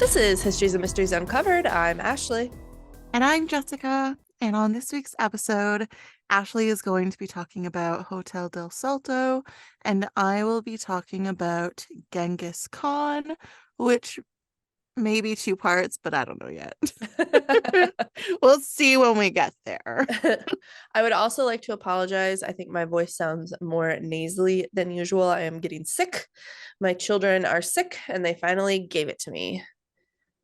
This is Histories and Mysteries Uncovered. I'm Ashley. And I'm Jessica. And on this week's episode, Ashley is going to be talking about Hotel Del Salto, and I will be talking about Genghis Khan, which may be two parts, but I don't know yet. We'll see when we get there. I would also like to apologize. I think my voice sounds more nasally than usual. I am getting sick. My children are sick, and they finally gave it to me.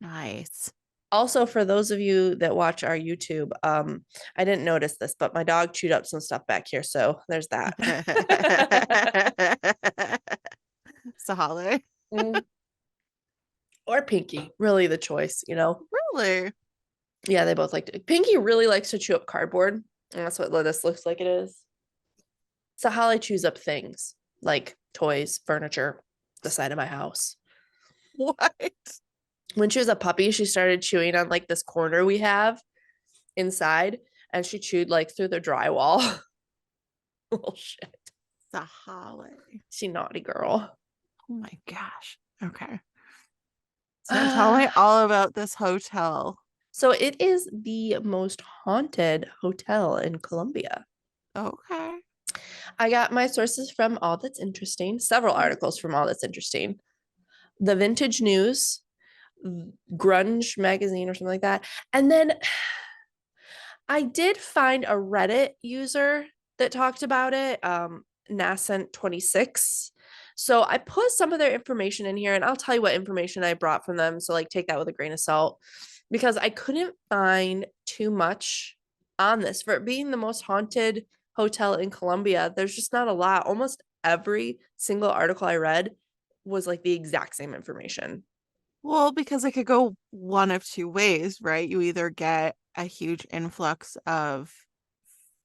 Nice. Also, for those of you that watch our YouTube, I didn't notice this, but my dog chewed up some stuff back here, so there's that. Sahale. Mm. Or Pinky, really the choice, you know? Really? Yeah, they both like to. Pinky really likes to chew up cardboard, and that's what this looks like it is. Sahale chews up things like toys, furniture, the side of my house. What? When she was a puppy, she started chewing on like this corner we have inside, and she chewed like through the drywall. Oh shit. Sahale. She naughty girl. Oh my gosh. Okay. So tell me all about this hotel. So it is the most haunted hotel in Colombia. Okay. I got my sources from All That's Interesting, several articles from All That's Interesting, the Vintage News, Grunge magazine or something like that. And then I did find a Reddit user that talked about it, Nascent26. So I put some of their information in here, and I'll tell you what information I brought from them. So like take that with a grain of salt, because I couldn't find too much on this for it being the most haunted hotel in Colombia. There's just not a lot. Almost every single article I read was like the exact same information. Well, because it could go one of two ways, right? You either get a huge influx of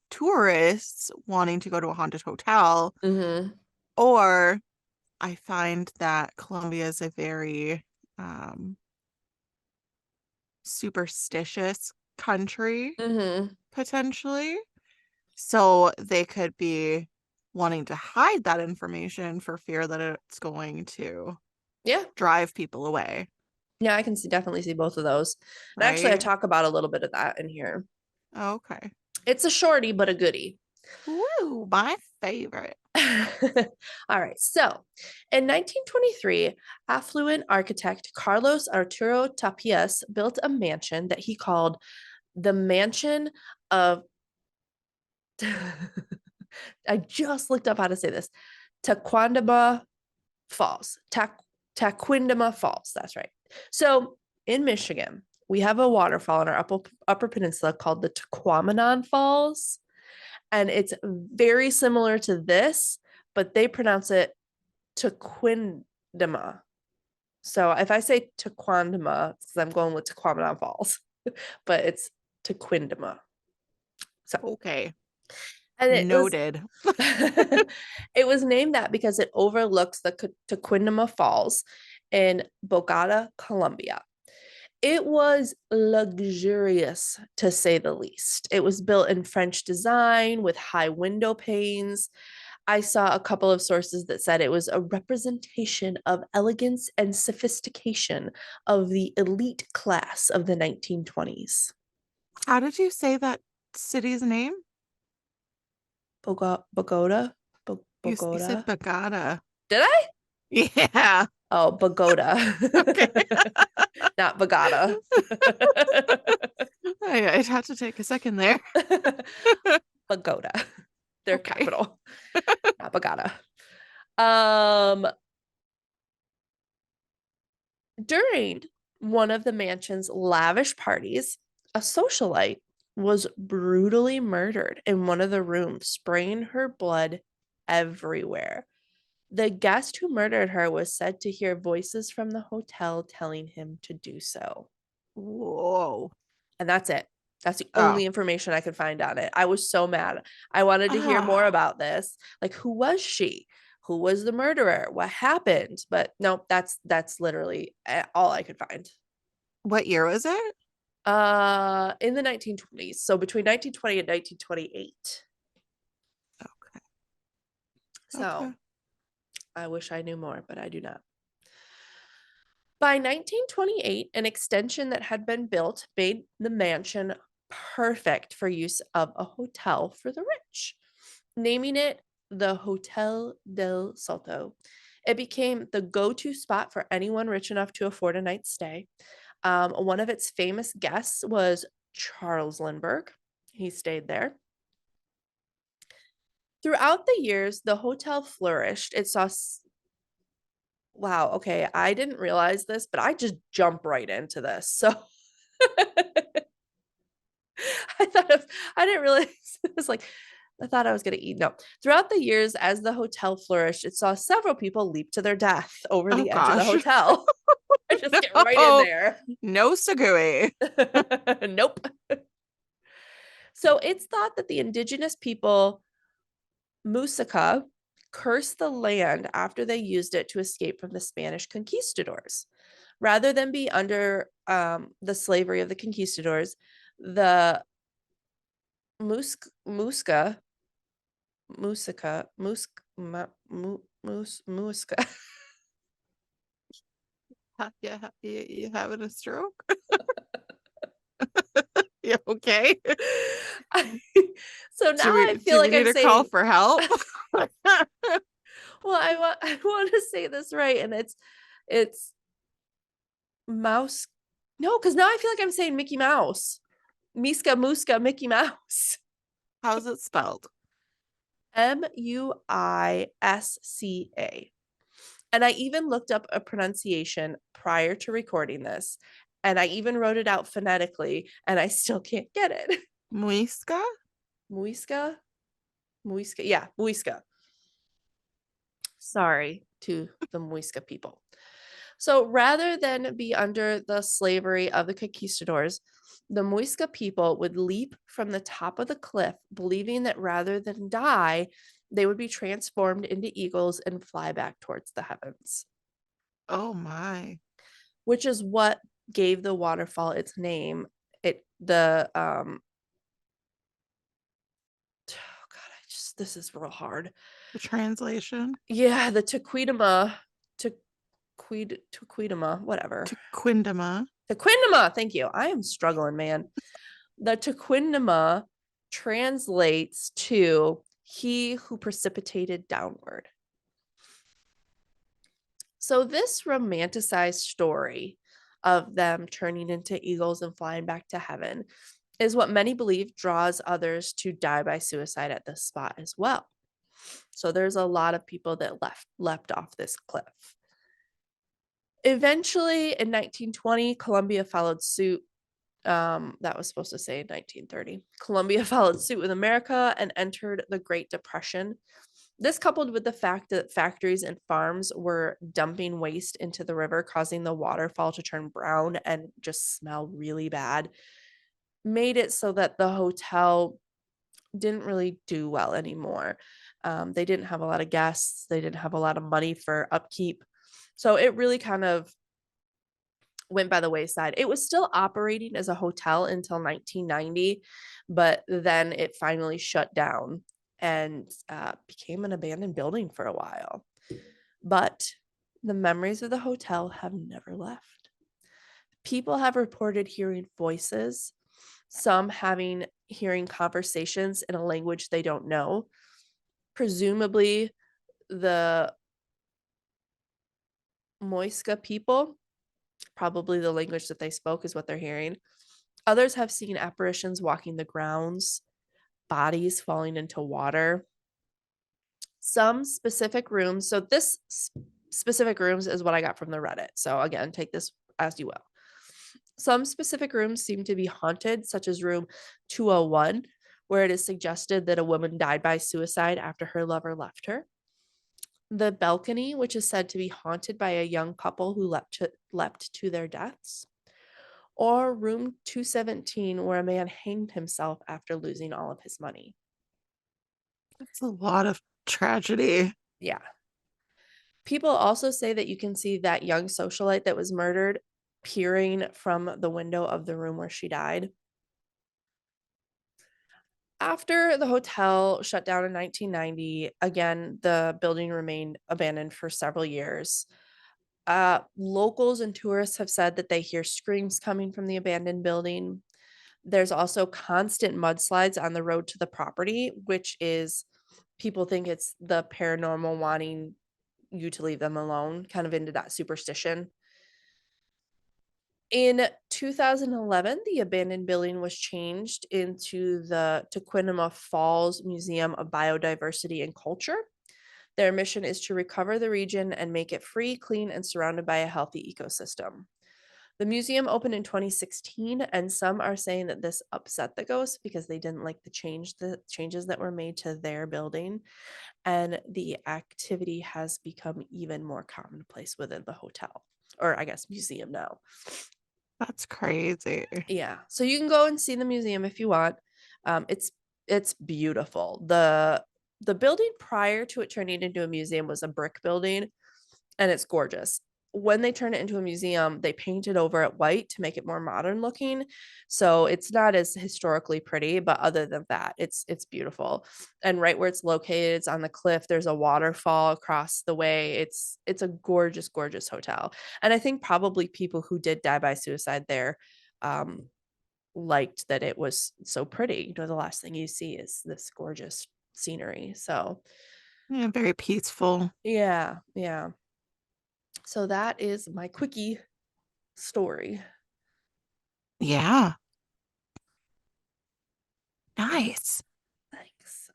tourists wanting to go to a haunted hotel, Mm-hmm. or I find that Colombia is a very um, superstitious country, Mm-hmm. potentially. So they could be wanting to hide that information for fear that it's going to Yeah. drive people away, Yeah, I can definitely see both of those. And actually, I right? talk about a little bit of that in here. Okay. It's a shorty, but a goodie. Woo, my favorite. All right. So in 1923, affluent architect Carlos Arturo Tapias built a mansion that he called the Mansion of. I just looked up how to say this. Taquandama Falls. Taquindama Falls. That's right. So in Michigan, we have a waterfall in our upper peninsula called the Taquamanon Falls. And it's very similar to this, but they pronounce it Taquindama. So if I say Taquandama, I'm going with Taquamanon Falls, but it's Taquindama. So, Okay. and it was Noted. it was named that because it overlooks the Taquindama Falls in Bogota, Colombia. It was luxurious to say the least. It was built in French design with high window panes. I saw a couple of sources that said it was a representation of elegance and sophistication of the elite class of the 1920s. How did you say that city's name? Bogota? You said Bogota? Bogota. Did I? Yeah. Oh, Bogota. Okay. Not Bogota. I'd have to take a second there. Bogota. Their Okay. capital. Not Bogota. Um, During one of the mansion's lavish parties, a socialite was brutally murdered in one of the rooms, spraying her blood everywhere. The guest who murdered her was said to hear voices from the hotel telling him to do so. Whoa. And that's it. That's the Oh. only information I could find on it. I was so mad. I wanted to hear more Ah. about this. Like, who was she? Who was the murderer? What happened? But no, that's literally all I could find. What year was it? In the 1920s. So between 1920 and 1928. Okay. Okay. So I wish I knew more, but I do not. By 1928, an extension that had been built made the mansion perfect for use of a hotel for the rich, naming it the Hotel del Salto. It became the go to spot for anyone rich enough to afford a night's stay. One of its famous guests was Charles Lindbergh. He stayed there. Throughout the years, the hotel flourished. It saw wow, okay, I didn't realize this, but I just jump right into this. So I thought of, I didn't realize it was like, I thought I was going to eat. No. Throughout the years, as the hotel flourished, it saw several people leap to their death over Oh the edge of the gosh. hotel. I just get right in No. there. No Sagui. Nope. So it's thought that the indigenous people, Muisca, cursed the land after they used it to escape from the Spanish conquistadors. Rather than be under the slavery of the conquistadors, the Muisca, Musica, Musk, Muisca. Yeah, you having a stroke? Yeah, okay. So now Do I we feel do we like need I'm to call saying, for help? well, I want to say this right, and it's mouse. No, because now I feel like I'm saying Mickey Mouse. Miska Muska Mickey Mouse. How's it spelled? Muisca. And I even looked up a pronunciation prior to recording this. And I even wrote it out phonetically, and I still can't get it. Muisca? Muisca? Muisca. Yeah, Muisca. Sorry to the Muisca people. So rather than be under the slavery of the conquistadors, the Muisca people would leap from the top of the cliff, believing that rather than die, they would be transformed into eagles and fly back towards the heavens, Oh my. which is what gave the waterfall its name. It the oh god, I just this is real hard. The translation? Yeah, the Tequidama, whatever. Tequindama. Tequindama, thank you. I am struggling, man. The Tequindama translates to he who precipitated downward. So this romanticized story of them turning into eagles and flying back to heaven is what many believe draws others to die by suicide at this spot as well. So there's a lot of people that leapt off this cliff. Eventually, in 1920, Colombia followed suit. That was supposed to say 1930. Colombia followed suit with America and entered the Great Depression. This, coupled with the fact that factories and farms were dumping waste into the river, causing the waterfall to turn brown and just smell really bad, made it so that the hotel didn't really do well anymore. They didn't have a lot of guests, they didn't have a lot of money for upkeep. So it really kind of went by the wayside. It was still operating as a hotel until 1990, but then it finally shut down and became an abandoned building for a while. But the memories of the hotel have never left. People have reported hearing voices, some hearing conversations in a language they don't know. Presumably, the Moisca people, probably the language that they spoke is what they're hearing. Others have seen apparitions walking the grounds, bodies falling into water. Some specific rooms, so this specific rooms is what I got from the Reddit. So again, take this as you will. Some specific rooms seem to be haunted, such as room 201, where it is suggested that a woman died by suicide after her lover left her. The balcony, which is said to be haunted by a young couple who leapt to their deaths. Or room 217, where a man hanged himself after losing all of his money. That's a lot of tragedy. Yeah. People also say that you can see that young socialite that was murdered peering from the window of the room where she died. After the hotel shut down in 1990, again, the building remained abandoned for several years. Locals and tourists have said that they hear screams coming from the abandoned building. There's also constant mudslides on the road to the property, which is people think it's the paranormal wanting you to leave them alone, kind of into that superstition. In 2011, the abandoned building was changed into the Tequendama Falls Museum of Biodiversity and Culture. Their mission is to recover the region and make it free, clean, and surrounded by a healthy ecosystem. The museum opened in 2016, and some are saying that this upset the ghosts because they didn't like the changes that were made to their building, and the activity has become even more commonplace within the hotel, or I guess museum now. That's crazy. Yeah, so you can go and see the museum if you want. It's beautiful. The building prior to it turning into a museum was a brick building, and it's gorgeous. When they turn it into a museum, they paint it over it white to make it more modern looking. So it's not as historically pretty, but other than that, it's beautiful. And right where it's located, it's on the cliff. There's a waterfall across the way. It's a gorgeous, gorgeous hotel. And I think probably people who did die by suicide there um liked that it was so pretty. The last thing you see is this gorgeous scenery. So Yeah, very peaceful. yeah, yeah. So that is my quickie story. Yeah. Nice. Thanks.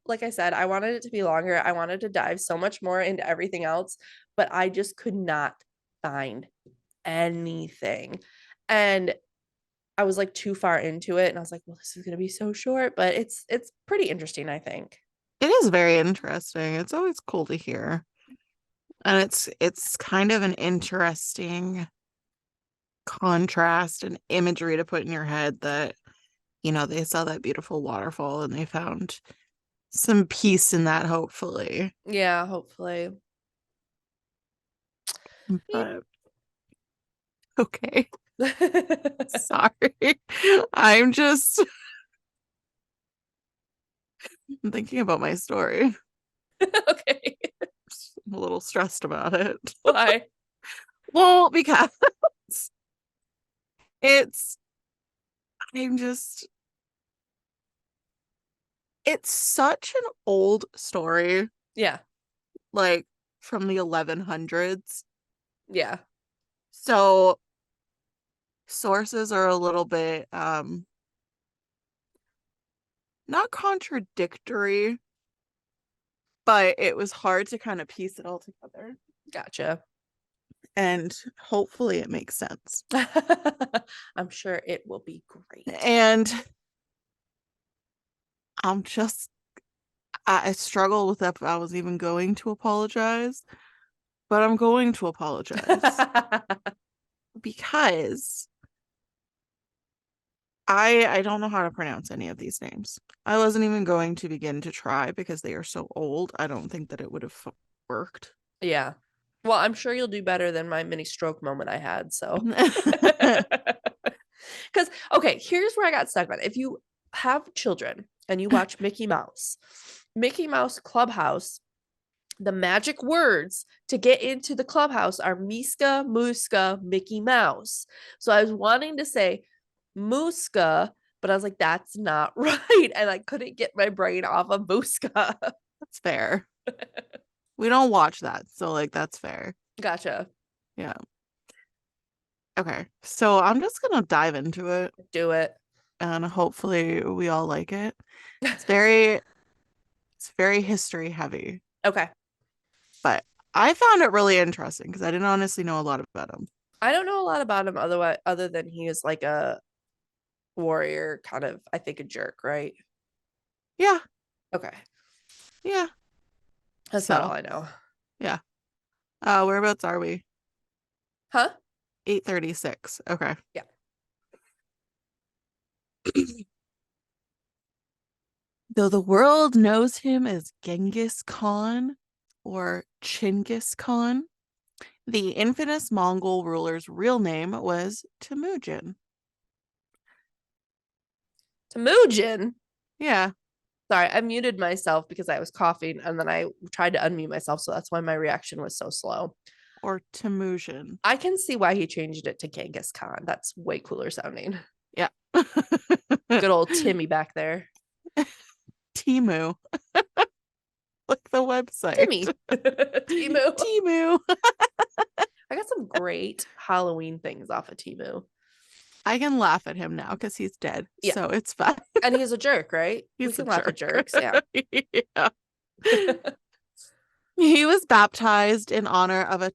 Like I said, I wanted it to be longer. I wanted to dive so much more into everything else, but I just could not find anything. And I was like too far into it and I was like, well, this is going to be so short, but it's pretty interesting, I think. It is very interesting. It's always cool to hear. And it's kind of an interesting contrast and imagery to put in your head that, they saw that beautiful waterfall and they found some peace in that, hopefully. Yeah, hopefully. But okay. Sorry. I'm just I'm thinking about my story. Okay. I'm a little stressed about it. Why? Well, because it's I'm just it's such an old story, Yeah. like from the 1100s. Yeah. So sources are a little bit not contradictory, but it was hard to kind of piece it all together. Gotcha. And hopefully it makes sense. I'm sure it will be great. And I'm just I struggle with if I was even going to apologize, but I'm going to apologize because I don't know how to pronounce any of these names. I wasn't even going to begin to try because they are so old. I don't think that it would have worked. Yeah. Well, I'm sure you'll do better than my mini stroke moment I had. So, because, okay, here's where I got stuck on. If you have children and you watch Mickey Mouse Clubhouse, the magic words to get into the clubhouse are Miska, Muska, Mickey Mouse. So I was wanting to say Muska, but I was like, that's not right. And I couldn't get my brain off of Muska. That's fair. We don't watch that, so like that's fair. Gotcha. Yeah. Okay. So I'm just gonna dive into it Do it. and hopefully we all like it. It's very history heavy, Okay. but I found it really interesting because I didn't honestly know a lot about him. I don't know a lot about him other than he is like a warrior, kind of, I think a jerk, right? Yeah. Okay. Yeah. That's about all So, I know. yeah. Whereabouts are we? Huh? 8:36. Okay. Yeah. Though the world knows him as Genghis Khan or Chinggis Khan, the infamous Mongol ruler's real name was Temujin. Temujin. Yeah. Sorry, I muted myself because I was coughing and then I tried to unmute myself. So that's why my reaction was so slow. or Temujin. I can see why he changed it to Genghis Khan. That's way cooler sounding. Yeah. Good old Timmy back there. Timu. Like the website. Timmy. Timu. Timu. I got some great Halloween things off of Timu. I can laugh at him now because he's dead. Yeah. So it's fine. And he's a jerk, right? We He's a can laugh at jerk. jerks. Yeah. Yeah. He was baptized in honor of a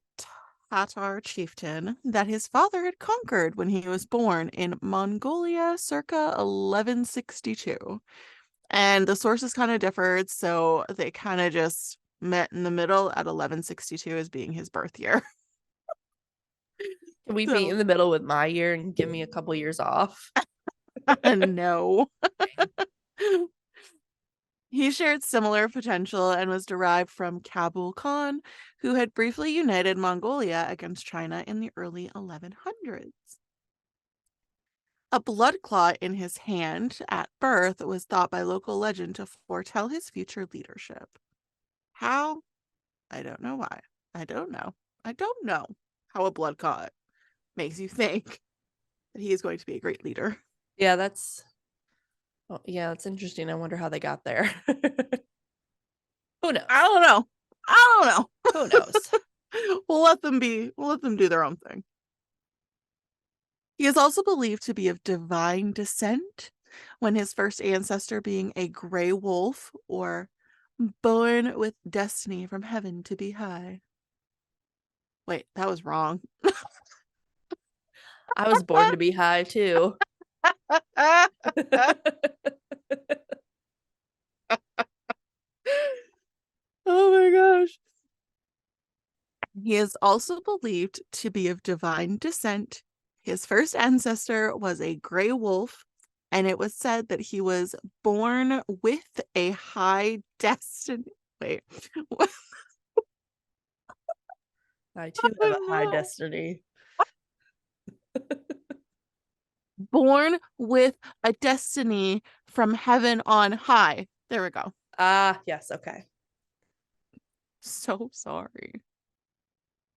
Tatar chieftain that his father had conquered when he was born in Mongolia circa 1162. And the sources kind of differed, so they kind of just met in the middle at 1162 as being his birth year. Can we meet So, in the middle with my year and give me a couple years off? no. He shared similar potential and was derived from Kabul Khan, who had briefly united Mongolia against China in the early 1100s. A blood clot in his hand at birth was thought by local legend to foretell his future leadership. How? I don't know why. I don't know. I don't know how a blood clot makes you think that he is going to be a great leader. Yeah, that's interesting. I wonder how they got there. Who knows? I don't know. I don't know. Who knows? We'll let them do their own thing. He is also believed to be of divine descent, when his first ancestor being a gray wolf or born with destiny from heaven to be high. Wait, that was wrong. I was born to be high too. Oh my gosh. He is also believed to be of divine descent. His first ancestor was a gray wolf, and it was said that he was born with a high destiny. Wait. I too have a high destiny. Born with a destiny from heaven on high. There we go. Ah, yes, okay. So sorry.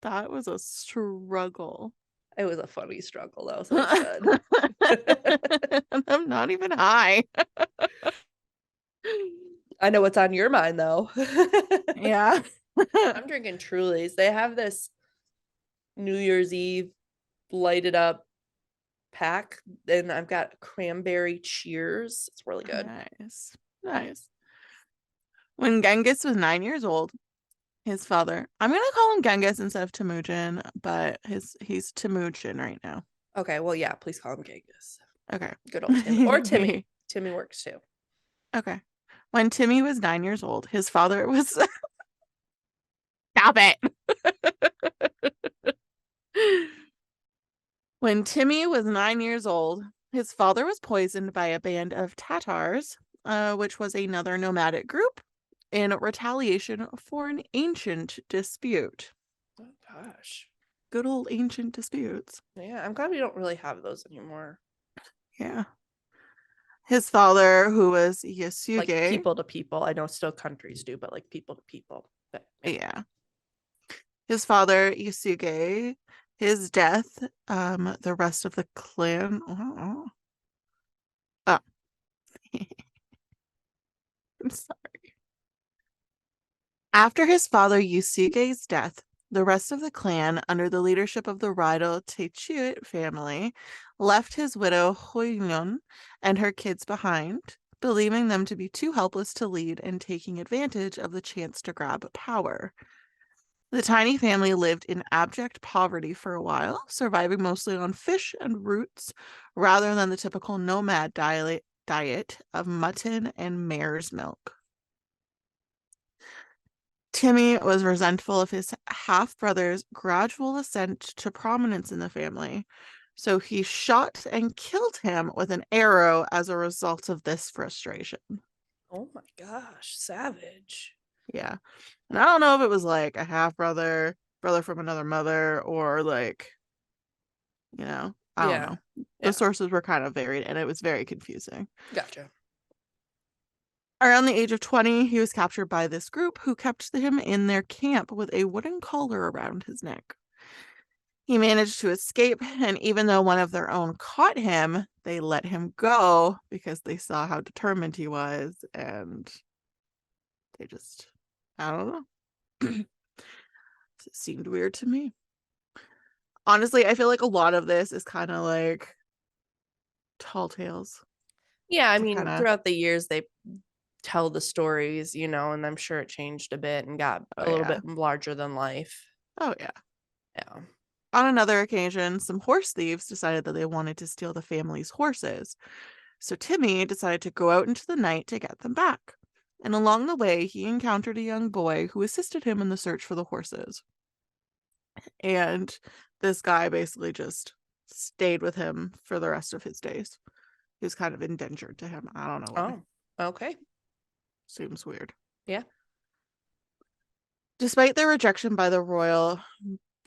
That was a struggle. It was a funny struggle though, so it's good. I'm not even high. I know what's on your mind though. Yeah. I'm drinking Trulies. They have this New Year's Eve lighted up pack, and I've got cranberry cheers. It's really good. Nice. Nice. When Genghis was 9 years old, his father, I'm gonna call him Genghis instead of Temujin, but he's Temujin right now. Okay, well, yeah, please call him Genghis. Okay. Good old Timmy. Or Timmy. Timmy works too. Okay. When Timmy was 9 years old, his father was Stop it. When Timmy was 9 years old, his father was poisoned by a band of Tatars, which was another nomadic group, in retaliation for an ancient dispute. Oh gosh. Good old ancient disputes. Yeah, I'm glad we don't really have those anymore. Yeah. His father, who was Yasuge. Like people to people. I know still countries do, but like people to people. But yeah. His father, Yasuge, his death, the rest of the clan. Oh. I'm sorry. After his father Yasuge's death, the rest of the clan, under the leadership of the Rydal Techuit family, left his widow Hoyun and her kids behind, believing them to be too helpless to lead and taking advantage of the chance to grab power. The tiny family lived in abject poverty for a while, surviving mostly on fish and roots rather than the typical nomad diet of mutton and mare's milk. Timmy was resentful of his half-brother's gradual ascent to prominence in the family, so he shot and killed him with an arrow as a result of this frustration. oh my gosh, savage. Yeah. And I don't know if it was like a half-brother, brother from another mother, or like, I don't know. The sources were kind of varied, and it was very confusing. Gotcha. Around the age of 20, he was captured by this group who kept him in their camp with a wooden collar around his neck. He managed to escape, and even though one of their own caught him, they let him go because they saw how determined he was, and they just, I don't know. It seemed weird to me. Honestly, I feel like a lot of this is kind of like tall tales Yeah, I to kind mean, of, throughout the years they tell the stories, and I'm sure it changed a bit and got oh a little yeah, bit larger than life. oh yeah. Yeah. On another occasion, some horse thieves decided that they wanted to steal the family's horses. So Timmy decided to go out into the night to get them back. And along the way, he encountered a young boy who assisted him in the search for the horses. And this guy basically just stayed with him for the rest of his days. He was kind of indentured to him. I don't know why. Oh, okay. Seems weird. Yeah. Despite their rejection by the royal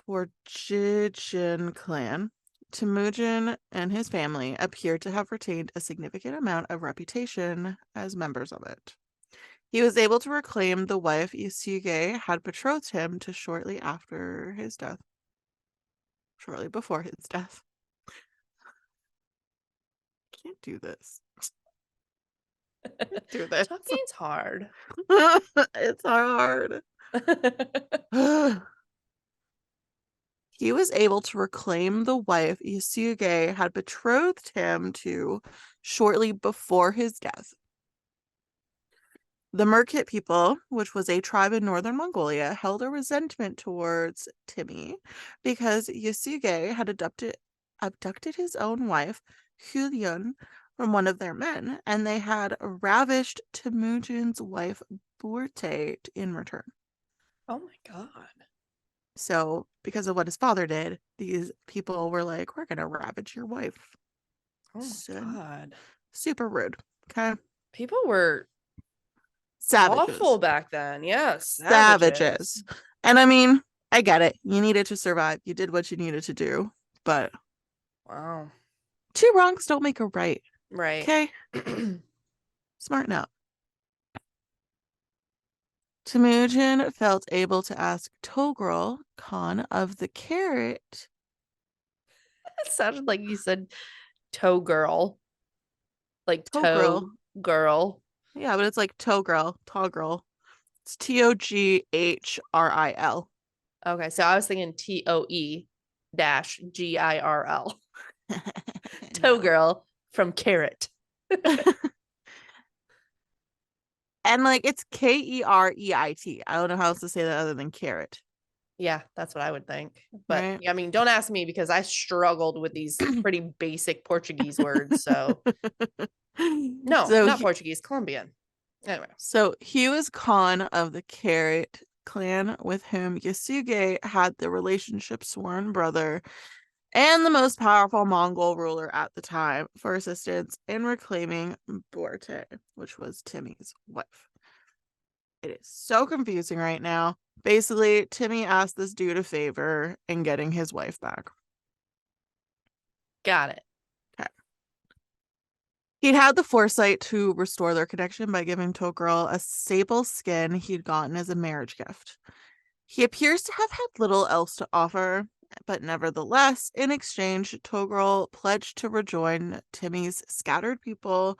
Portuguese clan, Temujin and his family appeared to have retained a significant amount of reputation as members of it. He was able to reclaim the wife Isuge had betrothed him to shortly after his death. Shortly before his death. Can't do this. Can't do this. Talking's hard. It's hard. He was able to reclaim the wife Isuge had betrothed him to shortly before his death. The Merkit people, which was a tribe in northern Mongolia, held a resentment towards Timmy because Yasuge had abducted his own wife, Hulyun, from one of their men, and they had ravished Temujin's wife, Burte, in return. Oh my God. So, because of what his father did, these people were like, we're going to ravage your wife. Oh my Son. God. Super rude. Okay. People were awful Savages. back then. Yes, savages. Savages. And I mean, I get it. You needed to survive. You did what you needed to do. But Wow. two wrongs don't make a right. Right. Okay? Smarten up. Temujin felt able to ask Togrul Khan of the Carrot. It sounded like you said toe girl, like Togrul. toe girl. Yeah, but it's like Togrul. It's Toghril. Okay, so I was thinking TOE-GIRL. Toe No. girl from Carrot. And like it's Kereit. I don't know how else to say that other than carrot. Yeah, that's what I would think. But Right? I mean, don't ask me because I struggled with these pretty basic Portuguese words. So no, so not he, Portuguese, Colombian. Anyway. so he was Khan of the Carrot clan with whom Yasuge had the relationship sworn brother and the most powerful Mongol ruler at the time for assistance in reclaiming Borte, which was Timmy's wife. It is so confusing right now. Basically, Timmy asked this dude a favor in getting his wife back. Got it. Okay. He'd had the foresight to restore their connection by giving Togrul a sable skin he'd gotten as a marriage gift. He appears to have had little else to offer, but nevertheless, in exchange, Togrul pledged to rejoin Timmy's scattered people,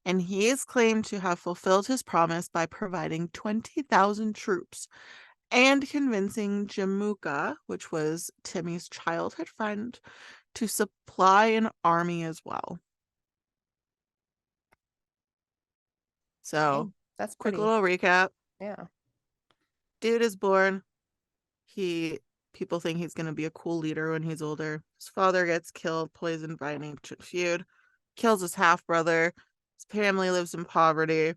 and he is claimed to have fulfilled his promise by providing 20,000 troops and convincing Jamuka, which was Timmy's childhood friend, to supply an army as well. So, Dang, that's quick pretty. little recap. Yeah. Dude is born. He People think he's going to be a cool leader when he's older. His father gets killed, poisoned by an ancient feud. Kills his half brother. His family lives in poverty.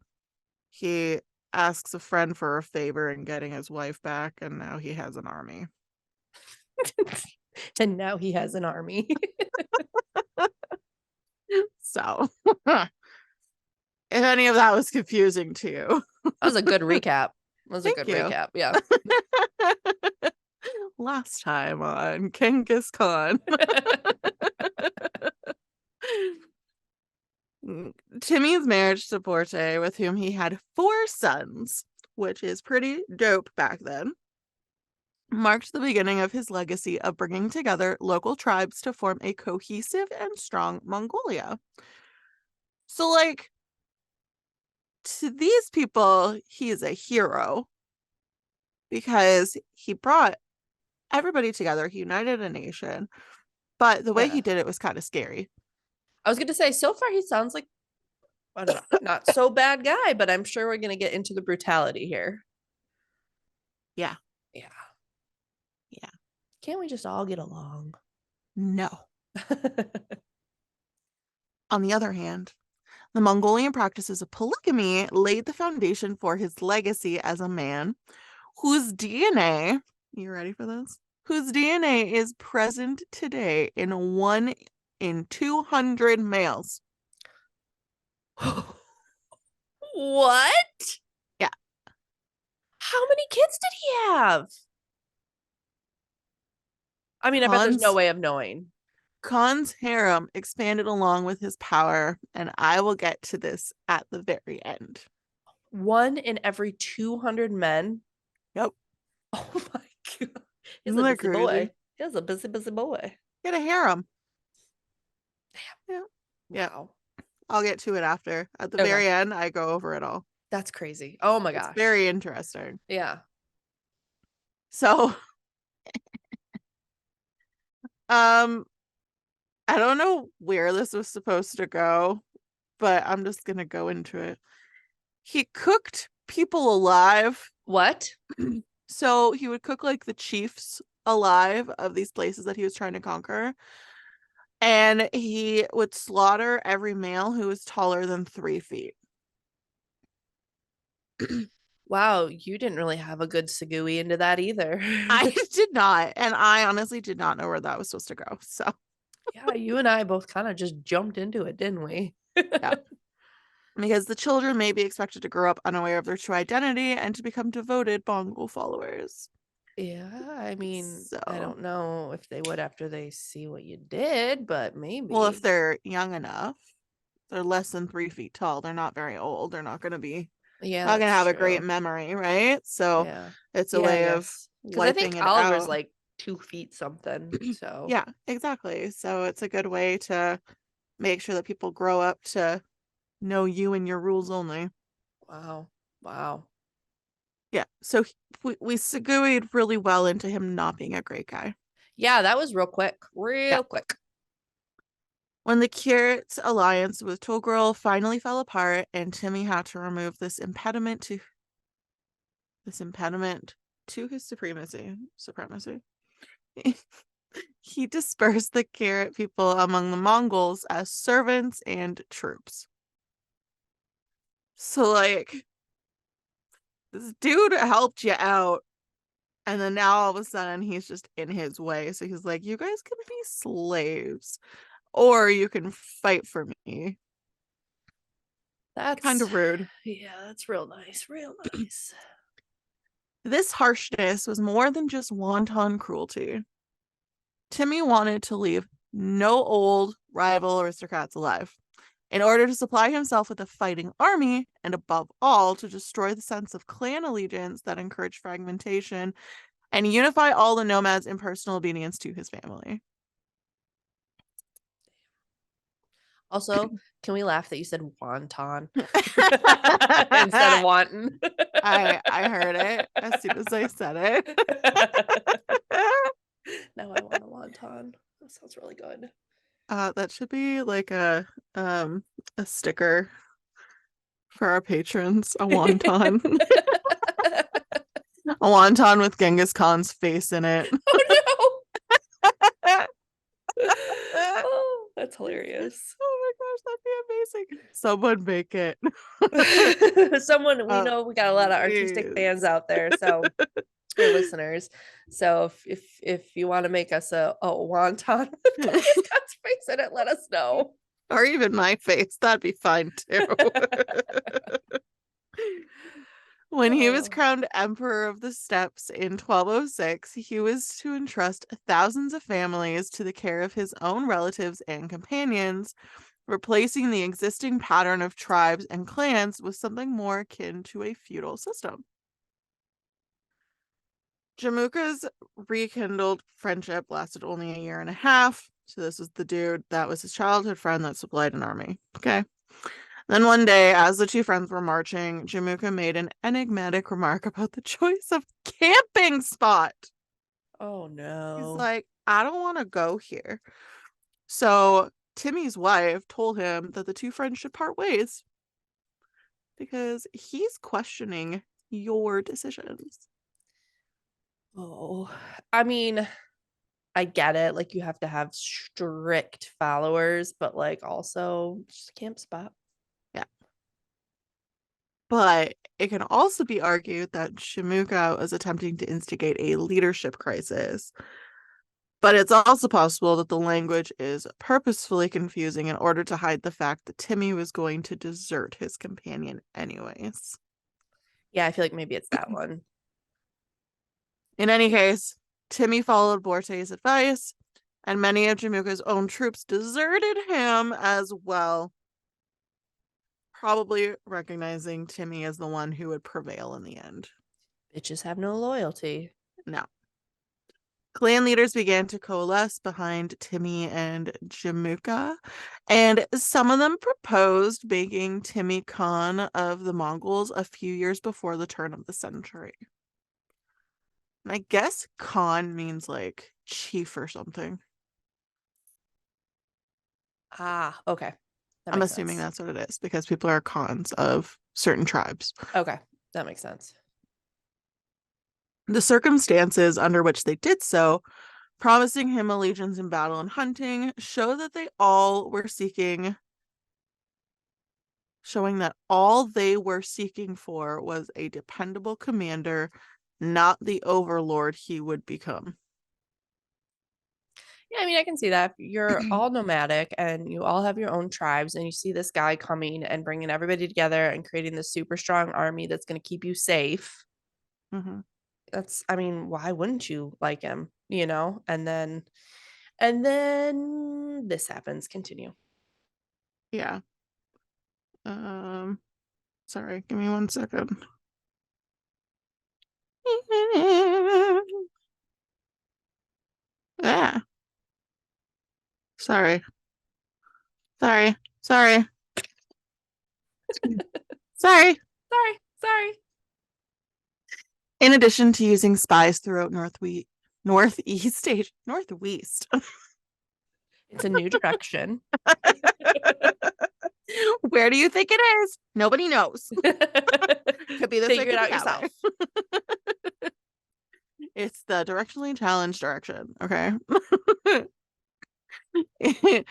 He asks a friend for a favor in getting his wife back, and now he has an army. And now he has an army. So, if any of that was confusing to you, That was a good recap. That was a thank good you. recap. Yeah. Last time on Genghis Khan. Timmy's marriage to Porte, with whom he had 4 sons, which is pretty dope back then. marked the beginning of his legacy of bringing together local tribes to form a cohesive and strong Mongolia. So, like, to these people, he is a hero because he brought everybody together. He united a nation, but the way he Yeah. did it was kind of scary. I was going to say, so far he sounds like, I don't know, not so bad guy, but I'm sure we're going to get into the brutality here. Yeah. Yeah. Yeah. Can't we just all get along? No. On the other hand, the Mongolian practices of polygamy laid the foundation for his legacy as a man whose DNA, you ready for this? Whose DNA is present today in 1 in 200 males. What? Yeah. How many kids did he have? I mean, I bet there's no Khan's way of knowing. Khan's harem expanded along with his power, and I will get to this at the very end. One in every 200 men. Yep. Oh my God. He's Isn't a that busy crazy? boy. He's a busy, busy boy. Get a harem. Yeah. Yeah. Wow. I'll get to it after. At the Okay. very end, I go over it all. That's crazy. Oh my It's gosh. very interesting. Yeah. So, um, I don't know where this was supposed to go, but I'm just gonna go into it. He cooked people alive. What? So he would cook like the chiefs alive of these places that he was trying to conquer. And he would slaughter every male who was taller than 3 feet. Wow, you didn't really have a good segue into that either. I did not. And I honestly did not know where that was supposed to go. So, Yeah, you and I both kind of just jumped into it, didn't we? yeah. Because the children may be expected to grow up unaware of their true identity and to become devoted Mongol followers. Yeah, I mean, I So, don't know if they would after they see what you did, but well, if maybe. they're young enough, they're less than 3 feet tall. They're not very old. They're not going to be Yeah, not gonna that's have a great true. memory, right? So Yeah. it's a Yeah, I way of guess. Because I think wiping it Oliver's out. like 2 feet something. So, Yeah, exactly. So it's a good way to make sure that people grow up to know you and your rules only. wow. Wow. Yeah. So we segued really well into him not being a great guy. Yeah, that was real quick. Yeah. Real quick. When the curate's alliance with Togirl finally fell apart and Timmy had to remove this impediment to his supremacy. He dispersed the carrot people among the Mongols as servants and troops. So, like, this dude helped you out, and then now all of a sudden he's just in his way. So he's like, you guys can be slaves, or you can fight for me. Kind That's, of rude. yeah, that's real nice. Real nice. This harshness was more than just wanton cruelty. Timmy wanted to leave no old rival aristocrats alive, in order to supply himself with a fighting army, and above all, to destroy the sense of clan allegiance that encouraged fragmentation and unify all the nomads in personal obedience to his family. Also, can we laugh that you said wonton instead of wanton? I heard it as soon as I said it. Now I want a wonton. That sounds really good. That should be like a sticker for our patrons, a wonton. A wonton with Genghis Khan's face in it. Oh no. Oh, that's hilarious. Oh my gosh, that'd be amazing. Someone make it. Someone we know we got a lot of artistic fans Please. out there, so or listeners. So if you want to make us a wonton with Genghis Khan's face in it, let us know. Or even my face. That'd be fine too. When he was Oh. crowned Emperor of the Steppes in 1206, he was to entrust thousands of families to the care of his own relatives and companions, replacing the existing pattern of tribes and clans with something more akin to a feudal system. Jamuka's rekindled friendship lasted only a year and a half. So this was the dude that was his childhood friend that supplied an army. Okay. Then one day, as the two friends were marching, Jamuka made an enigmatic remark about the choice of camping spot. Oh He's no. like, I don't want to go here. So Timmy's wife told him that the two friends should part ways because he's questioning your decisions. Oh, I mean, I get it. Like you have to have strict followers, but like also just a camp spot. Yeah. But it can also be argued that Shimuka was attempting to instigate a leadership crisis. But it's also possible that the language is purposefully confusing in order to hide the fact that Timmy was going to desert his companion anyways. Yeah, I feel like maybe it's that one. In any case, Timmy followed Borte's advice, and many of Jamuka's own troops deserted him as well, probably recognizing Timmy as the one who would prevail in the end. Bitches have no loyalty. No. Clan leaders began to coalesce behind Timmy and Jamuka, and some of them proposed making Timmy Khan of the Mongols a few years before the turn of the century. And I guess Khan means like chief or something. Ah, okay. That I'm makes assuming sense. that's what it is because people are Khans of certain tribes. Okay, that makes sense. The circumstances under which they did so, promising him allegiance in battle and hunting, show that they all were seeking showing that all they were seeking for was a dependable commander, not the overlord he would become. Yeah, I mean, I can see that. If you're all nomadic and you all have your own tribes, and you see this guy coming and bringing everybody together and creating this super strong army that's going to keep you safe. Mm-hmm. That's, I mean, why wouldn't you like him, you know? And then this happens. Continue. Yeah. Um, sorry, give me 1 second. Yeah. Sorry. Sorry. Sorry. Sorry. Sorry. In addition to using spies throughout Northeast Asia, Northwest. It's a new direction. Where do you think it is? Nobody knows. Could be this way, Figure it could be out that way. yourself. It's the directionally challenged direction. Okay. In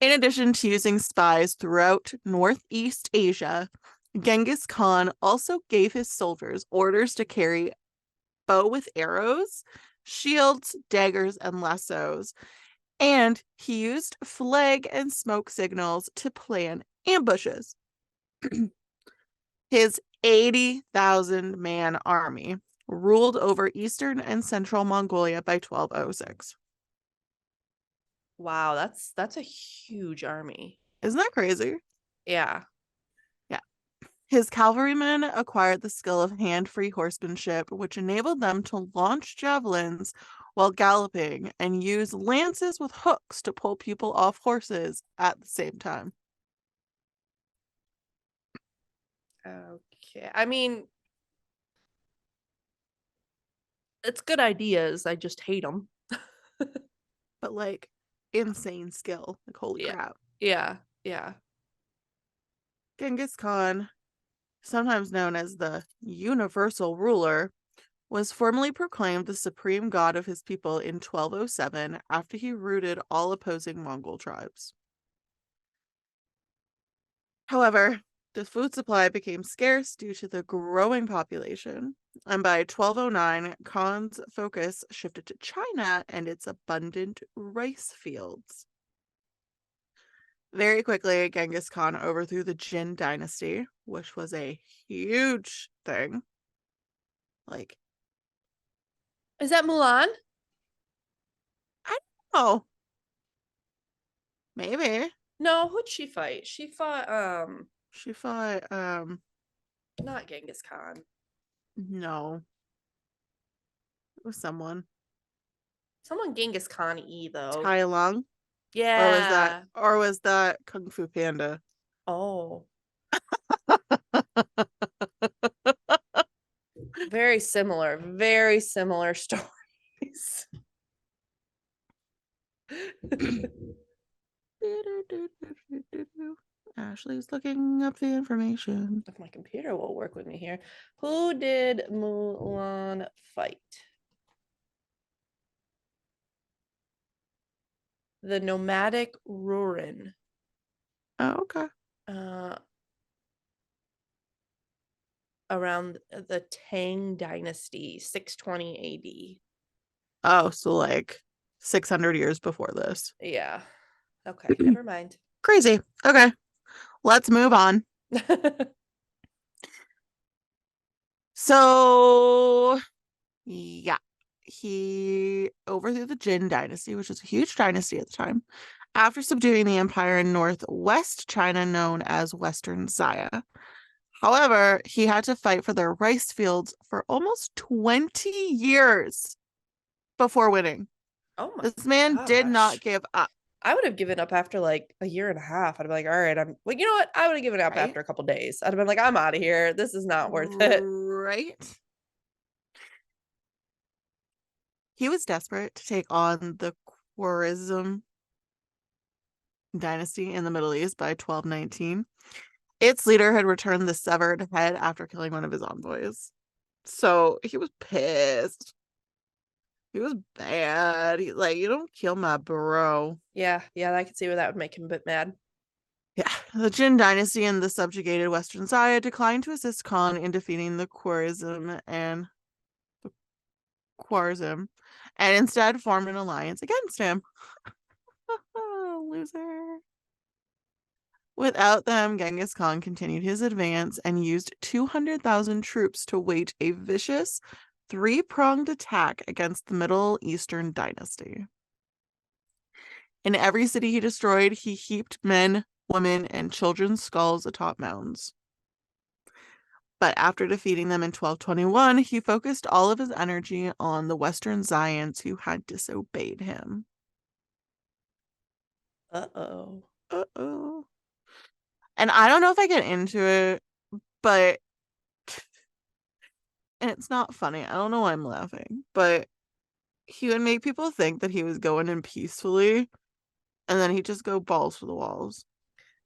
addition to using spies throughout Northeast Asia, Genghis Khan also gave his soldiers orders to carry bow with arrows, shields, daggers, and lassos, and he used flag and smoke signals to plan ambushes. His 80,000 man army ruled over eastern and central Mongolia by 1206. Wow, that's a huge army. Isn't that crazy? Yeah. Yeah. His cavalrymen acquired the skill of hand-free horsemanship, which enabled them to launch javelins while galloping and use lances with hooks to pull people off horses at the same time. Okay. I mean, it's good ideas. I just hate them. But like insane skill. Like holy Yeah. crap. Yeah. Yeah. Genghis Khan, sometimes known as the universal ruler, was formally proclaimed the supreme god of his people in 1207 after he routed all opposing Mongol tribes. However, the food supply became scarce due to the growing population, and by 1209, Khan's focus shifted to China and its abundant rice fields. Very quickly, Genghis Khan overthrew the Jin dynasty, which was a huge thing. Like, Is that Mulan? I don't know. Maybe. No, who'd she fight? She fought She fought not Genghis Khan. no. It was someone. Someone Genghis Khan E though. Tai Lung? Yeah. Or was that Kung Fu Panda? Oh, very similar stories. Ashley's looking up the information. If my computer will work with me here. Who did Mulan fight? The nomadic Rurin. Oh, okay. Uh, around the Tang Dynasty, 620 AD. Oh, so like 600 years before this. Yeah. Okay, never mind. Crazy. Okay, let's move on. So, yeah, he overthrew the Jin dynasty, which was a huge dynasty at the time, after subduing the empire in northwest China known as Western Xia. However, he had to fight for their rice fields for almost 20 years before winning. Oh my This man did not gosh. give up, I would have given up after like a year and a half. I'd be like, all right, I'm like, you know what? I would have given up right? after a couple days. I'd have been like, I'm out of here. This is not worth it. Right? He was desperate to take on the Khwarezm dynasty in the Middle East by 1219. Its leader had returned the severed head after killing one of his envoys. So he was pissed. He was bad. He like, you don't kill my bro. Yeah, yeah, I could see where that would make him a bit mad. Yeah, the Jin dynasty and the subjugated Western Xia declined to assist Khan in defeating the Khwarezm and instead formed an alliance against him. Oh, loser. Without them, Genghis Khan continued his advance and used 200,000 troops to wage a vicious, three-pronged attack against the Middle Eastern dynasty. In every city he destroyed, he heaped men, women, and children's skulls atop mounds. But after defeating them in 1221, he focused all of his energy on the Western Xians who had disobeyed him. Uh-oh. Uh-oh. And I don't know if I get into it, but and it's not funny. I don't know why I'm laughing, but he would make people think that he was going in peacefully, and then he'd just go balls to the walls.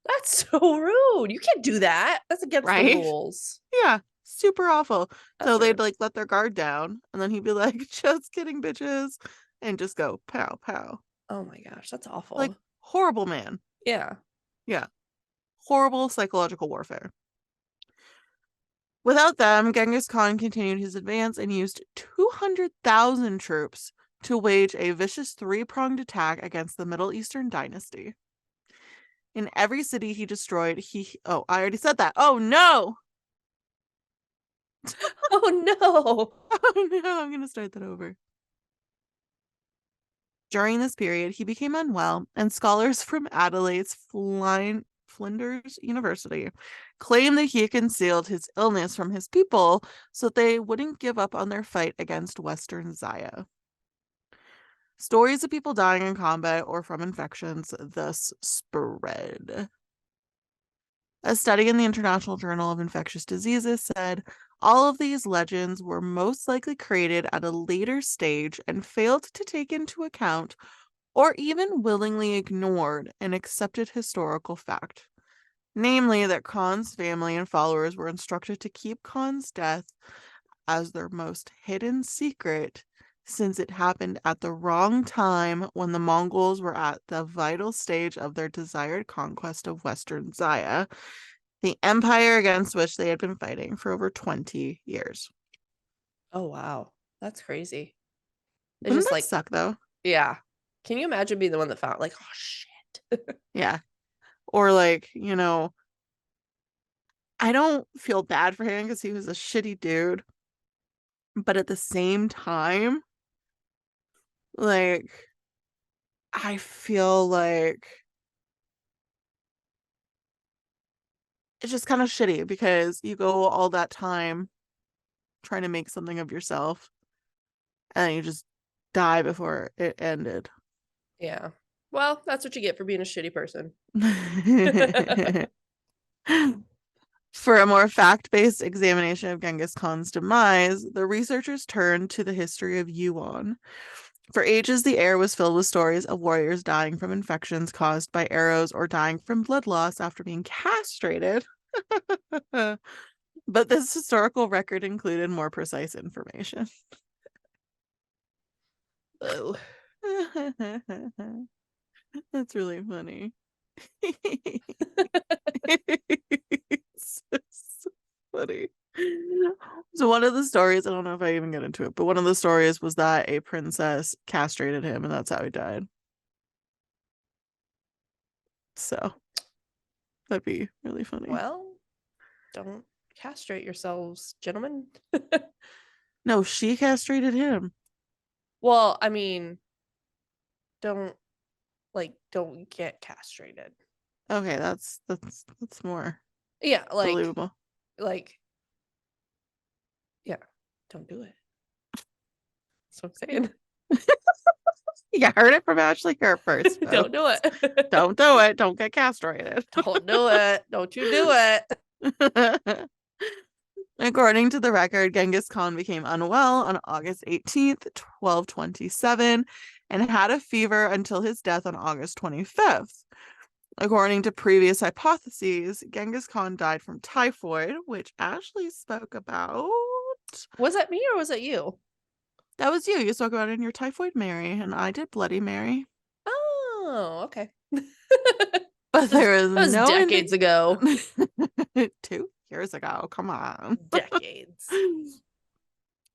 That's so rude. You can't do that. That's against the Right? rules. Yeah, super awful. That's So they'd rude. like let their guard down, and then he'd be like, just kidding, bitches, and just go pow pow. Oh my gosh, that's Like, awful. horrible man. Yeah. Yeah, horrible psychological warfare. Without them, Genghis Khan continued his advance and used 200,000 troops to wage a vicious three-pronged attack against the Middle Eastern dynasty. In every city he destroyed, oh, I already said that. Oh no! Oh no. Oh no, I'm gonna start that over. During this period, he became unwell, and scholars from Adelaide's Flinders University claim that he concealed his illness from his people so they wouldn't give up on their fight against Western Xia. Stories of people dying in combat or from infections thus spread. A study in the International Journal of Infectious Diseases said all of these legends were most likely created at a later stage and failed to take into account or even willingly ignored an accepted historical fact, namely that Khan's family and followers were instructed to keep Khan's death as their most hidden secret since it happened at the wrong time when the Mongols were at the vital stage of their desired conquest of Western Xia, the empire against which they had been fighting for over 20 years. Oh wow. That's crazy. It's Wouldn't just that like, suck though? yeah. Can you imagine being the one that found like, oh shit. Yeah. Or like, I don't feel bad for him because he was a shitty dude, but at the same time, like, I feel like it's just kind of shitty because you go all that time trying to make something of yourself and you just die before it ended. Yeah. Well, that's what you get for being a shitty person. For a more fact-based examination of Genghis Khan's demise, the researchers turned to the history of Yuan. For ages, the air was filled with stories of warriors dying from infections caused by arrows or dying from blood loss after being castrated. But this historical record included more precise information. Oh. That's really funny. It's so funny. So one of the stories, I don't know if I even get into it, but one of the stories was that a princess castrated him and that's how he died. So that'd be really funny. Well, don't castrate yourselves, gentlemen. No, she castrated him. Well, I mean, don't don't get castrated. Okay, that's more Yeah, believable. like yeah, don't do it. That's what I'm saying. You heard it from Ashley here first, Don't do folks. it. Don't do it. Don't get castrated. Don't do it. Don't you do it. According to the record, Genghis Khan became unwell on August 18th, 1227, and had a fever until his death on August 25th. According to previous hypotheses, Genghis Khan died from typhoid, which Ashley spoke about. Was that me or was it you? That was you. You spoke about it in your Typhoid Mary, and I did Bloody Mary. Oh, okay. But there is That was no decades ago. 2 years ago. Come on. Decades.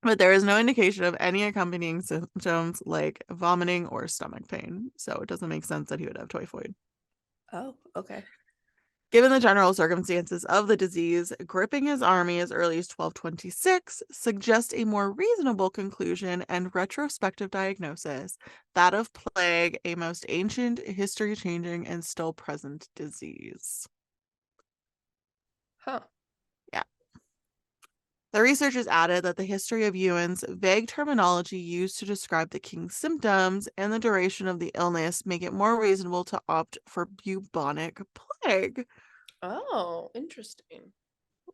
But there is no indication of any accompanying symptoms like vomiting or stomach pain. So it doesn't make sense that he would have typhoid. Oh, okay. Given the general circumstances of the disease, gripping his army as early as 1226 suggests a more reasonable conclusion and retrospective diagnosis, that of plague, a most ancient, history-changing, and still present disease. Huh. Yeah. The researchers added that the history of Yuan's vague terminology used to describe the king's symptoms and the duration of the illness make it more reasonable to opt for bubonic plague, Oh, interesting.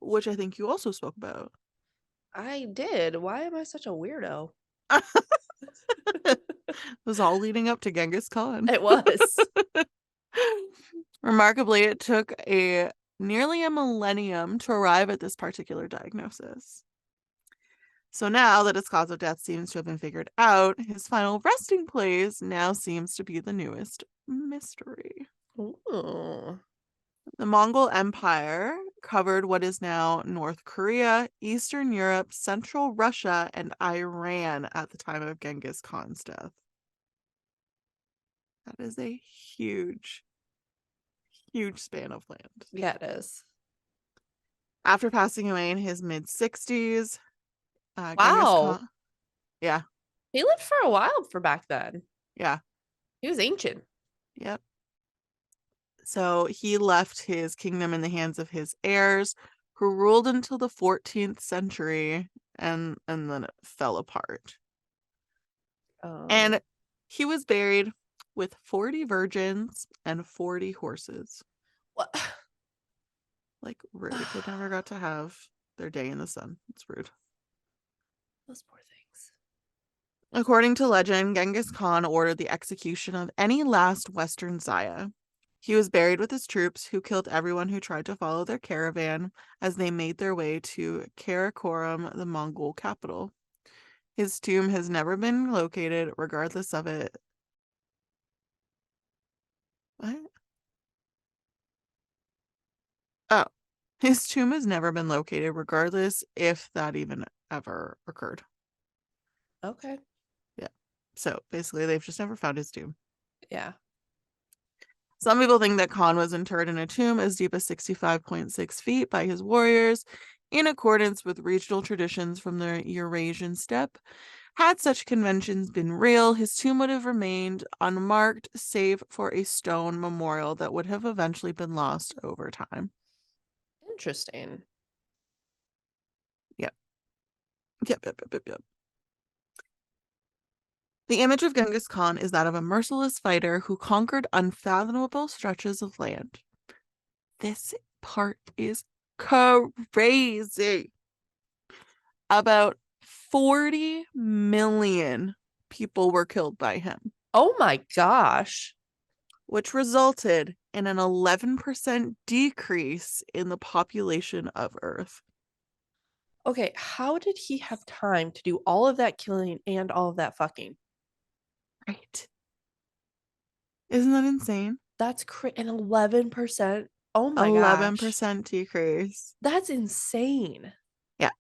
which I think you also spoke about. I did. Why am I such a weirdo? It was all leading up to Genghis Khan. It was. Remarkably, it took nearly a millennium to arrive at this particular diagnosis. So now that his cause of death seems to have been figured out, his final resting place now seems to be the newest mystery. Ooh. The Mongol Empire covered what is now North Korea, Eastern Europe, Central Russia, and Iran at the time of Genghis Khan's death. That is a huge, huge span of land. Yeah, it is. After passing away in his mid-60s, Genghis Wow. Khan. Yeah, He lived for a while for back then. yeah, He was ancient. yep. So he left his kingdom in the hands of his heirs, who ruled until the 14th century, and then it fell apart. Oh. And he was buried with 40 virgins and 40 horses. What? Like, rude. They never got to have their day in the sun. It's rude. Those poor things. According to legend, Genghis Khan ordered the execution of any last Western Zaya. He was buried with his troops, who killed everyone who tried to follow their caravan as they made their way to Karakoram, the Mongol capital. His tomb has never been located, regardless of it. What? Oh, his tomb has never been located, regardless if that even ever occurred. Okay. Yeah. So basically, they've just never found his tomb. Yeah. Some people think that Khan was interred in a tomb as deep as 65.6 feet by his warriors, in accordance with regional traditions from the Eurasian steppe. Had such conventions been real, his tomb would have remained unmarked, save for a stone memorial that would have eventually been lost over time. Interesting. Yep. Yep. The image of Genghis Khan is that of a merciless fighter who conquered unfathomable stretches of land. This part is crazy. About 40 million people were killed by him, Oh my gosh. which resulted in an 11% decrease in the population of Earth. Okay, how did he have time to do all of that killing and all of that fucking? Right. Isn't that insane? That's an 11%. Oh my gosh. 11% decrease. That's insane. Yeah.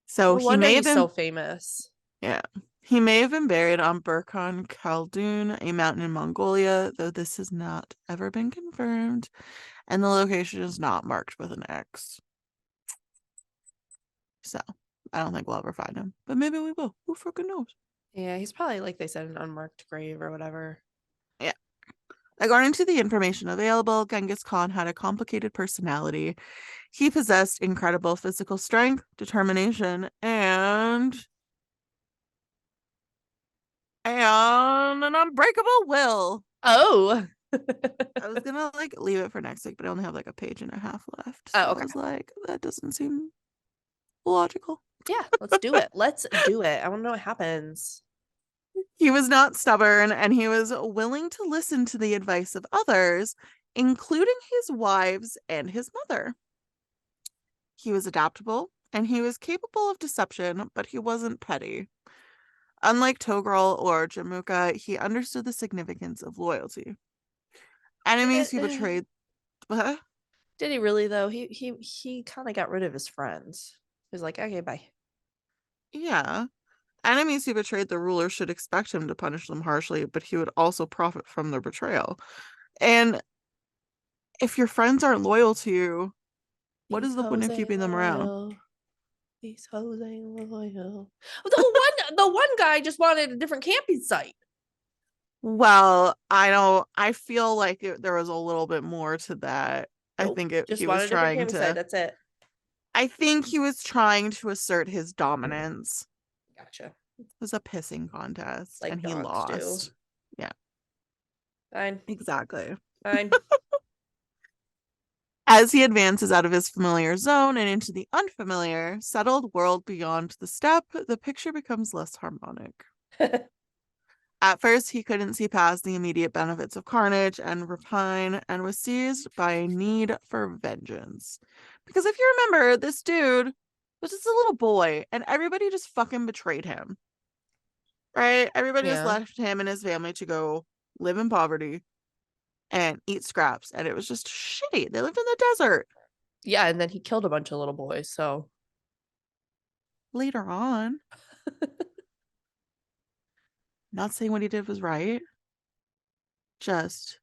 So No he wonder may have he's so been, famous. yeah, he may have been buried on Burkhan Khaldun, a mountain in Mongolia, though this has not ever been confirmed, and the location is not marked with an X. So I don't think we'll ever find him, but maybe we will. Who freaking knows? Yeah, he's probably, like they said, an unmarked grave or whatever. Yeah. According to the information available, Genghis Khan had a complicated personality. He possessed incredible physical strength, determination, and an unbreakable will. Oh. I was gonna like leave it for next week, but I only have like a page and a half left. So Oh, I okay. was like, that doesn't seem logical. Yeah, let's do it. Let's do it. I want to know what happens. He was not stubborn and he was willing to listen to the advice of others, including his wives and his mother. He was adaptable and he was capable of deception, but he wasn't petty. Unlike Togrul or Jamuka, he understood the significance of loyalty. Enemies he betrayed. Did he really though? He kind of got rid of his friends. He was like, okay, bye. Yeah. Enemies who betrayed the ruler should expect him to punish them harshly, but he would also profit from their betrayal. And if your friends aren't loyal to you, what is These the point hoes of ain't keeping them around? loyal. These hoes ain't loyal. The one guy just wanted a different camping site. Well, I feel like there was a little bit more to that. Nope, just He was wanted a different trying camping site. to, That's it. I think he was trying to assert his dominance. Gotcha. It was a pissing contest and Like he dogs do. lost. Yeah, Fine, exactly. fine. As he advances out of his familiar zone and into the unfamiliar, settled world beyond the steppe, the picture becomes less harmonic. At first, he couldn't see past the immediate benefits of carnage and rapine and was seized by a need for vengeance. Because if you remember, this dude was just a little boy and everybody just fucking betrayed him. Right? Everybody just Yeah. left him and his family to go live in poverty and eat scraps. And it was just shitty. They lived in the desert. Yeah, and then he killed a bunch of little boys, so Later on, not saying what he did was right, just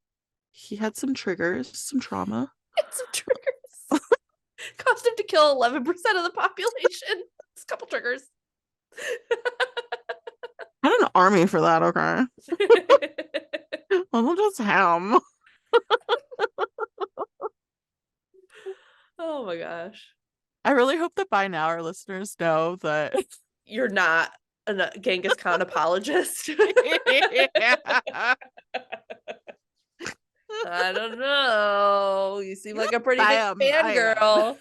he had some triggers, some trauma. it's some triggers. Caused him to kill 11% of the population. It's a couple triggers. Had an army for that, okay? Well, just him. Oh my gosh. I really hope that by now our listeners know that. You're not a Genghis Khan apologist. Yeah. I don't know. You seem like a pretty big I am. fangirl.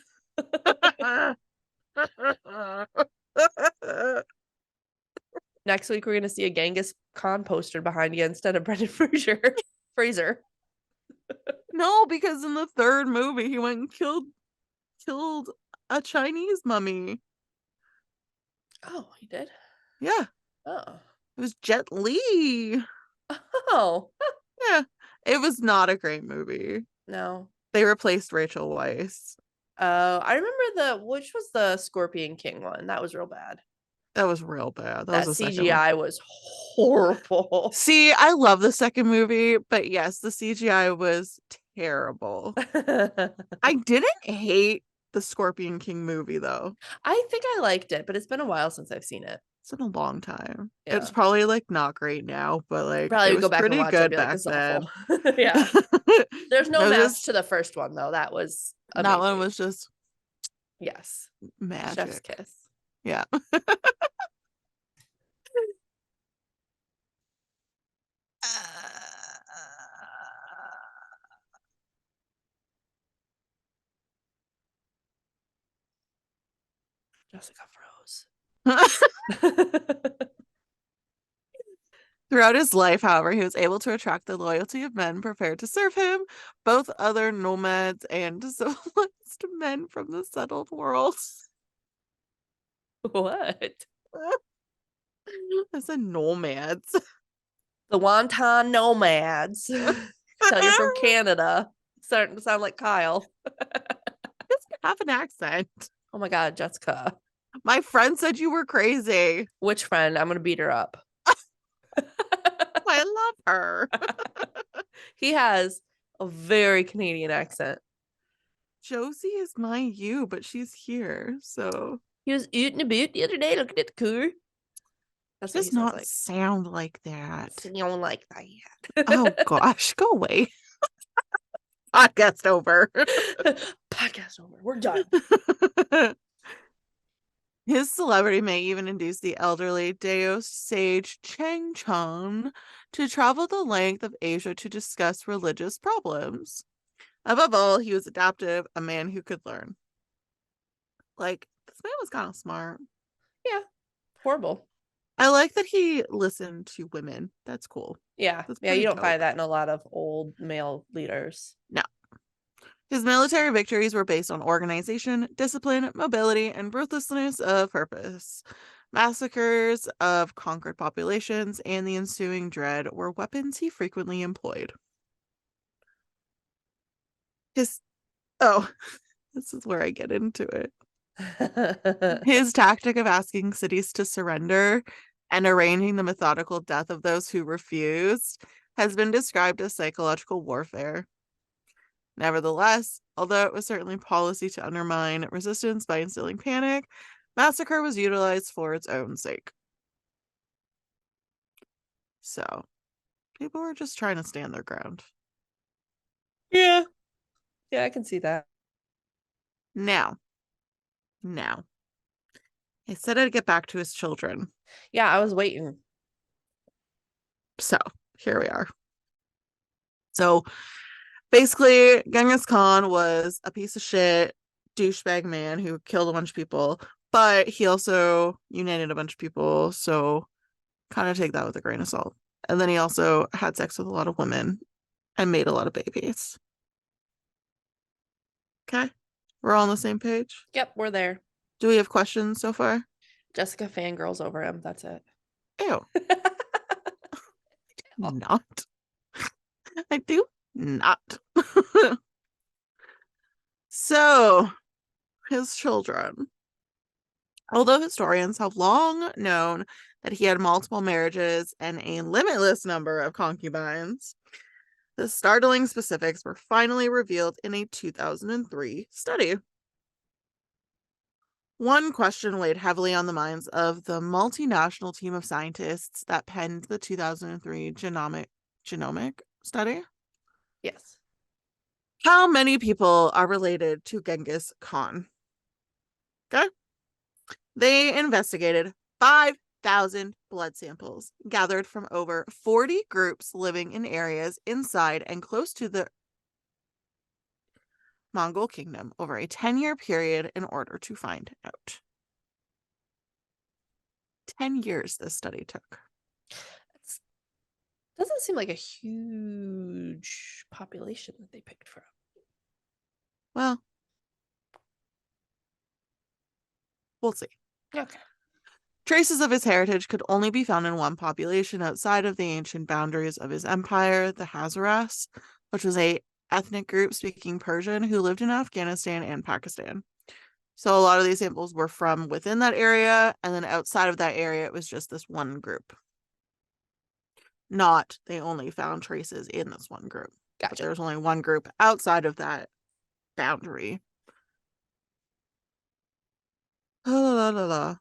Next week, we're going to see a Genghis Khan poster behind you instead of Brendan Fraser. Fraser. No, because in the third movie, he went and killed a Chinese mummy. Oh, he did? Yeah, Oh. it was Jet Li. Oh. Yeah, it was not a great movie. No. They replaced Rachel Weisz. I remember which was the Scorpion King one. That was real bad. That was real bad. That was That the second one. CGI was horrible. See, I love the second movie, but yes, the CGI was terrible. I didn't hate the Scorpion King movie though. I think I liked it, but it's been a while since I've seen it. It's been a long time. Yeah. It's probably like not great now, but like Probably it would go was back and pretty watch it and good be like, back this is then. awful. Yeah. There's no It was match just to the first one, though. That was that one amazing. was just Yes. Chef's magic. kiss. Yeah. Jessica froze. Throughout his life, however, he was able to attract the loyalty of men prepared to serve him, both other nomads and civilized men from the settled world. What? I said nomads. The Wonton Nomads. Tell you're from Canada. Starting to sound like Kyle. Doesn't have an accent. Oh my God, Jessica. My friend said you were crazy. Which friend? I'm gonna beat her up. I love her. He has a very Canadian accent. Josie is my you, but she's here, so He was eating a boot the other day looking at the cooler. That's what he does sounds not like. sound like that. You don't like that. Oh gosh, go away. Podcast over. Podcast over. We're done. His celebrity may even induce the elderly Dao sage Chang Chun to travel the length of Asia to discuss religious problems. Above all, he was adaptive, a man who could learn. Like, this man was kind of smart. Yeah. Horrible. I like that he listened to women. That's cool. Yeah. That's Yeah, you don't dope. find that in a lot of old male leaders. No. His military victories were based on organization, discipline, mobility, and ruthlessness of purpose. Massacres of conquered populations and the ensuing dread were weapons he frequently employed. His this is where I get into it. His tactic of asking cities to surrender and arranging the methodical death of those who refused has been described as psychological warfare. Nevertheless, although it was certainly policy to undermine resistance by instilling panic, massacre was utilized for its own sake. So, people were just trying to stand their ground. Yeah. Yeah, I can see that. Now, he said I'd get back to his children. Yeah, I was waiting. So, here we are. So, basically, Genghis Khan was a piece of shit douchebag man who killed a bunch of people, but he also united a bunch of people, so kind of take that with a grain of salt. And then he also had sex with a lot of women and made a lot of babies. Okay? We're all on the same page? Yep, we're there. Do we have questions so far? Jessica fangirls over him. That's it. Ew. Not. I do not. So, his children. Although historians have long known that he had multiple marriages and a limitless number of concubines, the startling specifics were finally revealed in a 2003 study. One question weighed heavily on the minds of the multinational team of scientists that penned the 2003 genomic study. Yes. How many people are related to Genghis Khan? Okay. They investigated 5,000 blood samples gathered from over 40 groups living in areas inside and close to the Mongol kingdom over a 10-year period in order to find out. 10 years this study took. Doesn't seem like a huge population that they picked from. Well, we'll see. Okay. Traces of his heritage could only be found in one population outside of the ancient boundaries of his empire, the Hazaras, which was a ethnic group speaking Persian who lived in Afghanistan and Pakistan. So a lot of these samples were from within that area, and then outside of that area, it was just this one group. Not they only found traces in this one group. Gotcha. But there was only one group outside of that boundary. La, la, la, la.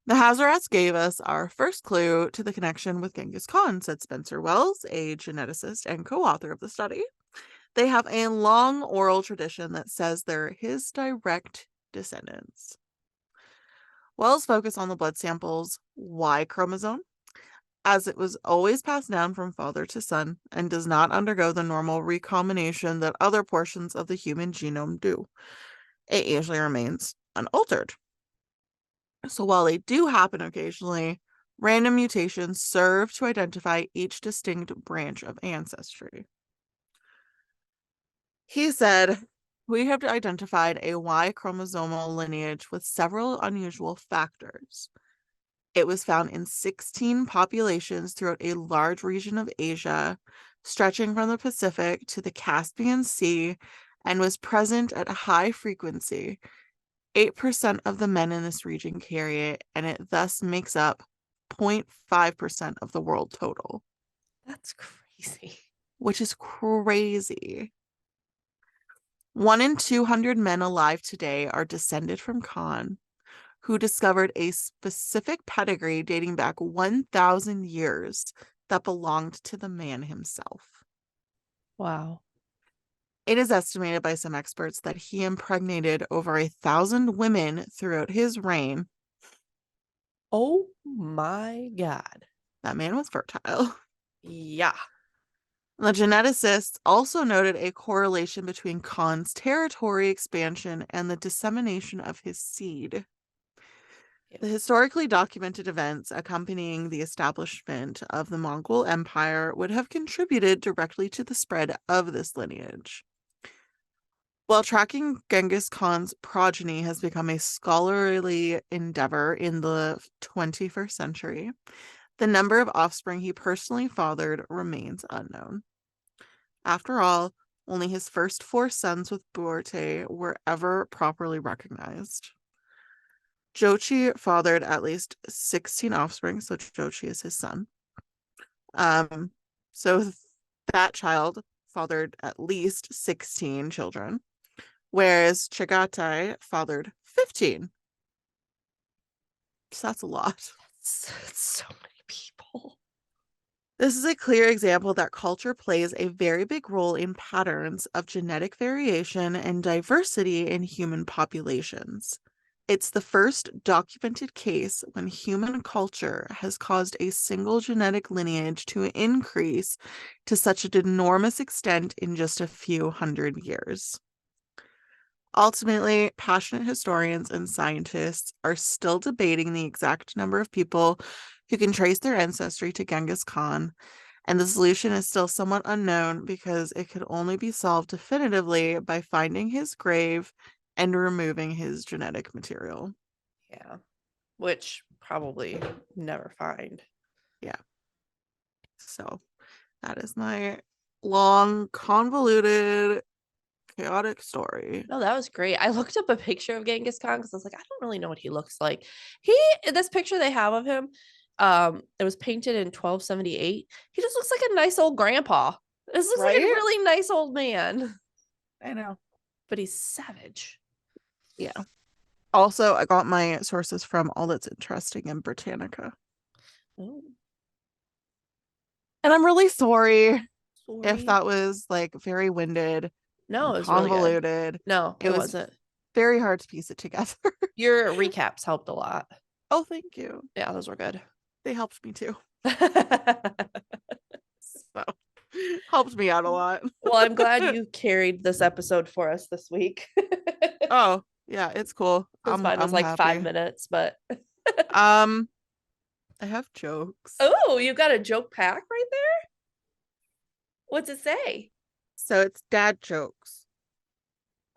The Hazarats gave us our first clue to the connection with Genghis Khan, said Spencer Wells, a geneticist and co-author of the study. They have a long oral tradition that says they're his direct descendants. Wells focused on the blood sample's Y chromosome, as it was always passed down from father to son and does not undergo the normal recombination that other portions of the human genome do. It usually remains unaltered. So while they do happen occasionally, random mutations serve to identify each distinct branch of ancestry. He said, we have identified a Y chromosomal lineage with several unusual factors. It was found in 16 populations throughout a large region of Asia, stretching from the Pacific to the Caspian Sea, and was present at a high frequency. 8% of the men in this region carry it, and it thus makes up 0.5% of the world total, That's crazy. which is crazy. 1 in 200 men alive today are descended from Khan, who discovered a specific pedigree dating back 1,000 years that belonged to the man himself. Wow. It is estimated by some experts that he impregnated over 1,000 women throughout his reign. Oh my God. That man was fertile. Yeah. The geneticists also noted a correlation between Khan's territory expansion and the dissemination of his seed. The historically documented events accompanying the establishment of the Mongol Empire would have contributed directly to the spread of this lineage. While tracking Genghis Khan's progeny has become a scholarly endeavor in the 21st century, the number of offspring he personally fathered remains unknown. After all, only his first 4 sons with Buarte were ever properly recognized. Jochi fathered at least 16 offspring, so Jochi is his son. So that child fathered at least 16 children, whereas Chagatai fathered 15. So that's a lot. That's so many people. This is a clear example that culture plays a very big role in patterns of genetic variation and diversity in human populations. It's the first documented case when human culture has caused a single genetic lineage to increase to such an enormous extent in just a few hundred years. Ultimately, passionate historians and scientists are still debating the exact number of people who can trace their ancestry to Genghis Khan, and the solution is still somewhat unknown because it could only be solved definitively by finding his grave and removing his genetic material. Yeah. Which probably never find. Yeah. So that is my long, convoluted, chaotic story. No, that was great. I looked up a picture of Genghis Khan because I was like, I don't really know what he looks like. He, this picture they have of him, it was painted in 1278. He just looks like a nice old grandpa. This looks like a Right? really nice old man, I know. but he's savage. Yeah. Also, I got my sources from All That's Interesting in Britannica. Oh, And I'm really sorry if sorry. that was like very winded No, and it was really good. convoluted. No, It it was wasn't. very hard to piece it together. Your recaps helped a lot. Oh, thank you. Yeah, those were good. They helped me too. So, helped me out a lot. Well, I'm glad you carried this episode for us this week. Oh, yeah, it's cool. Because mine was I'm like 5 happy. minutes, but Um, I have jokes. oh, you got a joke pack right there? What's it say? So it's dad jokes.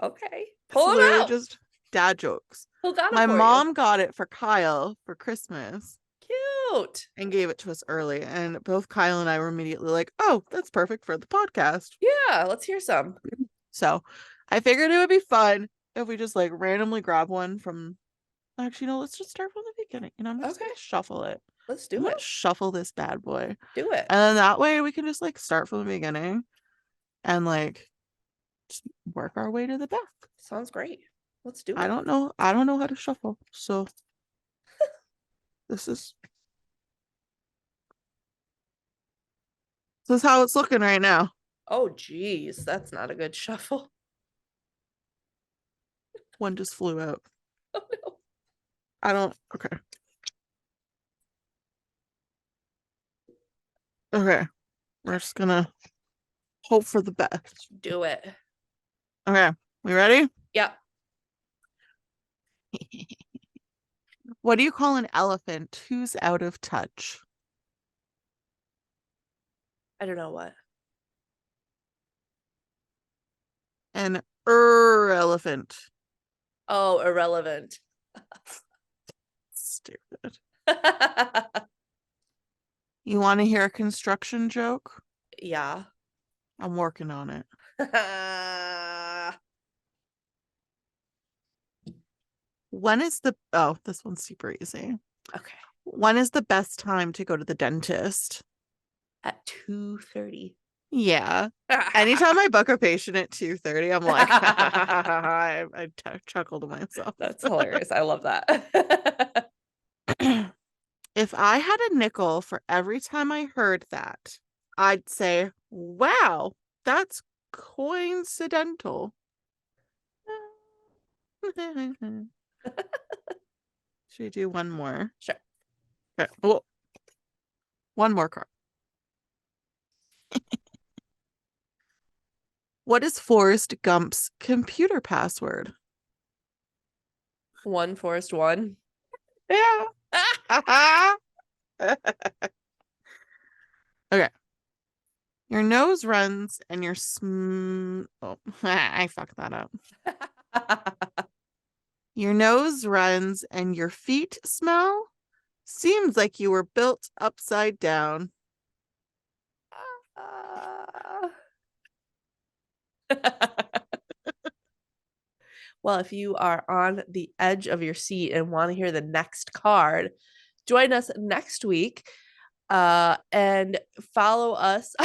Okay. It's Pull them literally out. just dad jokes. Who got them My for you? mom got it for Kyle for Christmas Cute. and gave it to us early. And both Kyle and I were immediately like, oh, that's perfect for the podcast. Yeah, let's hear some. So I figured it would be fun if we just like randomly grab one from actually, no, let's just start from the beginning. I'm just Okay, gonna shuffle it. let's I'm do gonna it. shuffle this bad boy. Do it. And then that way we can just like start from the beginning and like just work our way to the back. Sounds great. Let's do I it. don't know. I don't know how to shuffle. So this is this is how it's looking right now. Oh, geez, that's not a good shuffle. One just flew out. Oh, no. I don't okay. Okay. We're just gonna hope for the best. Do it. Okay. We ready? Yep. What do you call an elephant who's out of touch? I don't know what. An elephant. Oh, irrelevant. Stupid. You want to hear a construction joke? Yeah. I'm working on it. When is the oh, this one's super easy. Okay. When is the best time to go to the dentist? At 2:30. Yeah. Anytime I book a patient at 2:30, I'm like, I chuckle to myself. That's hilarious. I love that. If I had a nickel for every time I heard that, I'd say, wow, that's coincidental. Should we do one more? Sure. Okay. Well, one more card. What is Forrest Gump's computer password? One Forest One. Yeah. Okay. Your nose runs and your oh, I fucked that up. Your nose runs and your feet smell. Seems like you were built upside down. Well, if you are on the edge of your seat and want to hear the next card, join us next week and follow us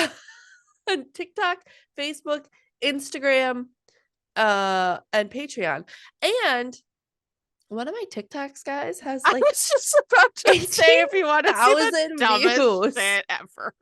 on TikTok, Facebook, Instagram, and Patreon. And one of my TikToks, guys, has I like was just about to say, if you want to see the 18,000 dumbest views. shit ever.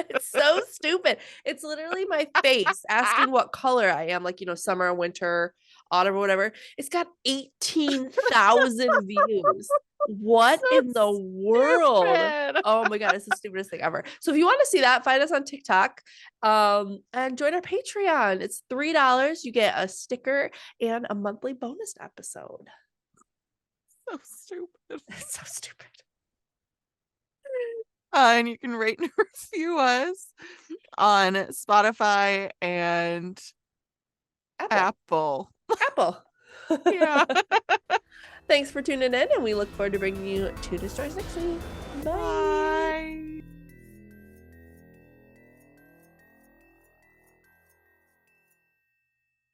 It's so stupid. It's literally my face asking what color I am, like, summer, winter, autumn, or whatever. It's got 18,000 views. What So in the world? stupid. Oh my God, it's the stupidest thing ever. So if you want to see that, find us on TikTok and join our Patreon. It's $3. You get a sticker and a monthly bonus episode. So stupid. It's so stupid. And you can rate and review us on Spotify and Apple. Apple. Yeah. Thanks for tuning in, and we look forward to bringing you 2 stories next week. Bye. Bye.